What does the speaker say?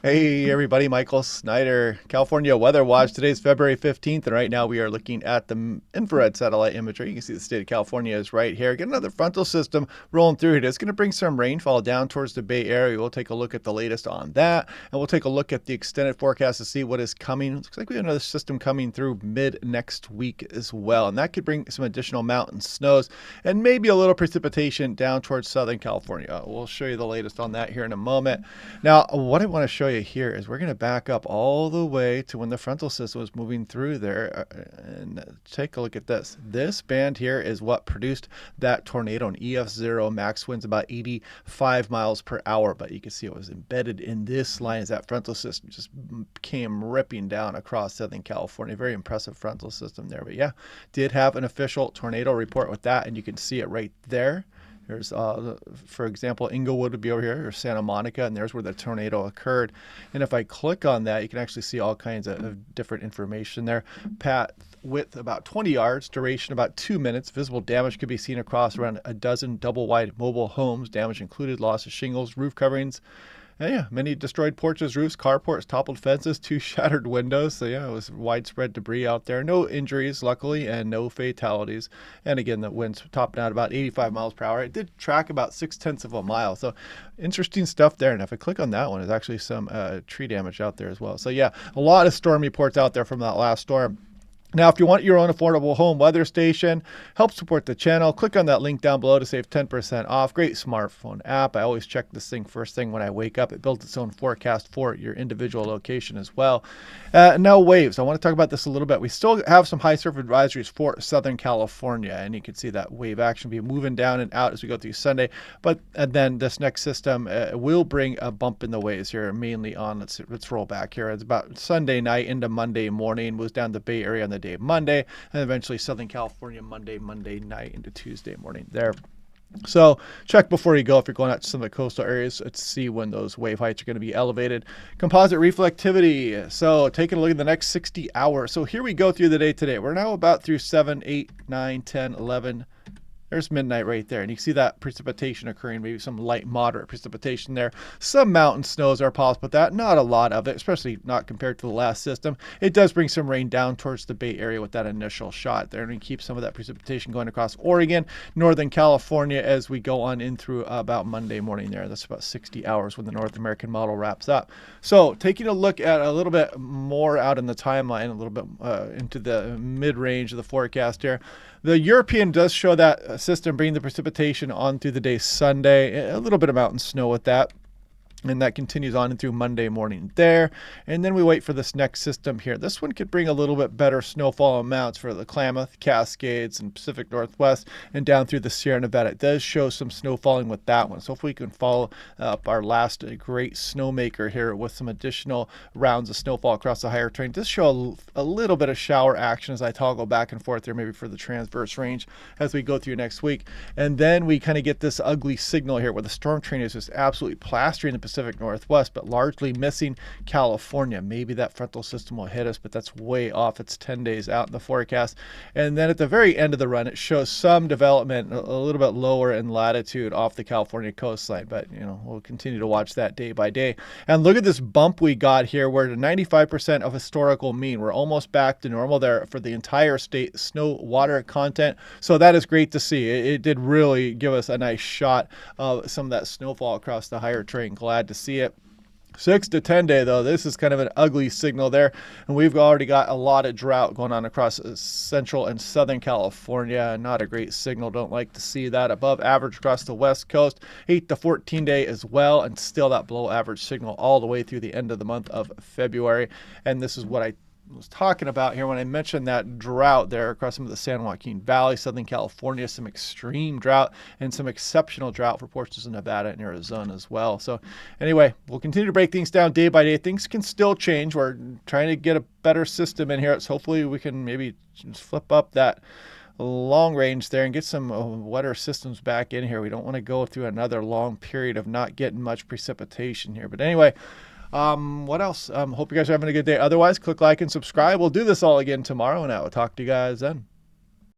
Hey everybody, Michael Snyder, California Weather Watch. Today's February 15th, and right now we are looking at the infrared satellite imagery. You can see the state of California is right here. Get another frontal system rolling through here. It's going to bring some rainfall down towards the Bay Area. We'll take a look at the latest on that, and we'll take a look at the extended forecast to see what is coming. Looks like we have another system coming through mid next week as well, and that could bring some additional mountain snows and maybe a little precipitation down towards Southern California. We'll show you the latest on that here in a moment. Now, what I want to show you here is we're going to back up all the way to when the frontal system was moving through there and take a look at this. This band here is what produced that tornado, an EF0 max winds about 85 miles per hour, but you can see it was embedded in this line as that frontal system just came ripping down across Southern California. Very impressive frontal system there, but yeah, did have an official tornado report with that, and you can see it right there. There's, for example, Inglewood would be over here, or Santa Monica, and there's where the tornado occurred. And if I click on that, you can actually see all kinds of different information there. Path width about 20 yards, duration about 2 minutes. Visible damage could be seen across around a dozen double-wide mobile homes. Damage included loss of shingles, roof coverings. And yeah, many destroyed porches, roofs, carports, toppled fences, 2 shattered windows. So yeah, it was widespread debris out there. No injuries, luckily, and no fatalities. And again, the winds topped out about 85 miles per hour. It did track about 0.6 of a mile. So interesting stuff there. And if I click on that one, there's actually some tree damage out there as well. So yeah, a lot of storm reports out there from that last storm. Now, if you want your own affordable home weather station, help support the channel, click on that link down below to save 10% off. Great smartphone app. I always check this thing first thing when I wake up. It builds its own forecast for your individual location as well. Now, waves. I want to talk about this a little bit. We still have some high surf advisories for Southern California, and you can see that wave action be moving down and out as we go through Sunday. But then this next system will bring a bump in the waves here, mainly on, let's roll back here. It's about Sunday night into Monday morning, moves down the Bay Area on the day of Monday, and eventually Southern California Monday night into Tuesday morning there. So check before you go if you're going out to some of the coastal areas to see when those wave heights are going to be elevated. Composite reflectivity. So taking a look at the next 60 hours. So here we go through the day today. We're now about through 7, 8, 9, 10, 11. There's midnight right there, and you can see that precipitation occurring, maybe some light, moderate precipitation there. Some mountain snows are possible, but that not a lot of it, especially not compared to the last system. It does bring some rain down towards the Bay Area with that initial shot there, and keep some of that precipitation going across Oregon, Northern California as we go on in through about Monday morning there. That's about 60 hours when the North American model wraps up. So taking a look at a little bit more out in the timeline, a little bit into the mid-range of the forecast here. The European does show that system bringing the precipitation on through the day Sunday. A little bit of mountain snow with that. And that continues on through Monday morning there. And then we wait for this next system here. This one could bring a little bit better snowfall amounts for the Klamath, Cascades, and Pacific Northwest, and down through the Sierra Nevada. It does show some snow falling with that one. So if we can follow up our last great snowmaker here with some additional rounds of snowfall across the higher terrain, does show a little bit of shower action as I toggle back and forth there, maybe for the transverse range as we go through next week. And then we kind of get this ugly signal here where the storm train is just absolutely plastering the Pacific Northwest, but largely missing California. Maybe that frontal system will hit us, but that's way off. It's 10 days out in the forecast. And then at the very end of the run, it shows some development a little bit lower in latitude off the California coastline, but we'll continue to watch that day by day. And look at this bump we got here. We're at 95% of historical mean. We're almost back to normal there for the entire state snow water content. So that is great to see. It did really give us a nice shot of some of that snowfall across the higher terrain. Glad to see it. 6 to 10 day though, this is kind of an ugly signal there, and we've already got a lot of drought going on across central and southern California. Not a great signal. Don't like to see that. Above average across the west coast. 8 to 14 day as well, and still that below average signal all the way through the end of the month of February. And this is what I was talking about here when I mentioned that drought there across some of the San Joaquin Valley, Southern California, some extreme drought and some exceptional drought for portions of Nevada and Arizona as well. So anyway, we'll continue to break things down day by day. Things can still change. We're trying to get a better system in here. So hopefully we can maybe just flip up that long range there and get some wetter systems back in here. We don't want to go through another long period of not getting much precipitation here. But anyway, what else? Hope you guys are having a good day. Otherwise, click like and subscribe. We'll do this all again tomorrow, and I will talk to you guys then.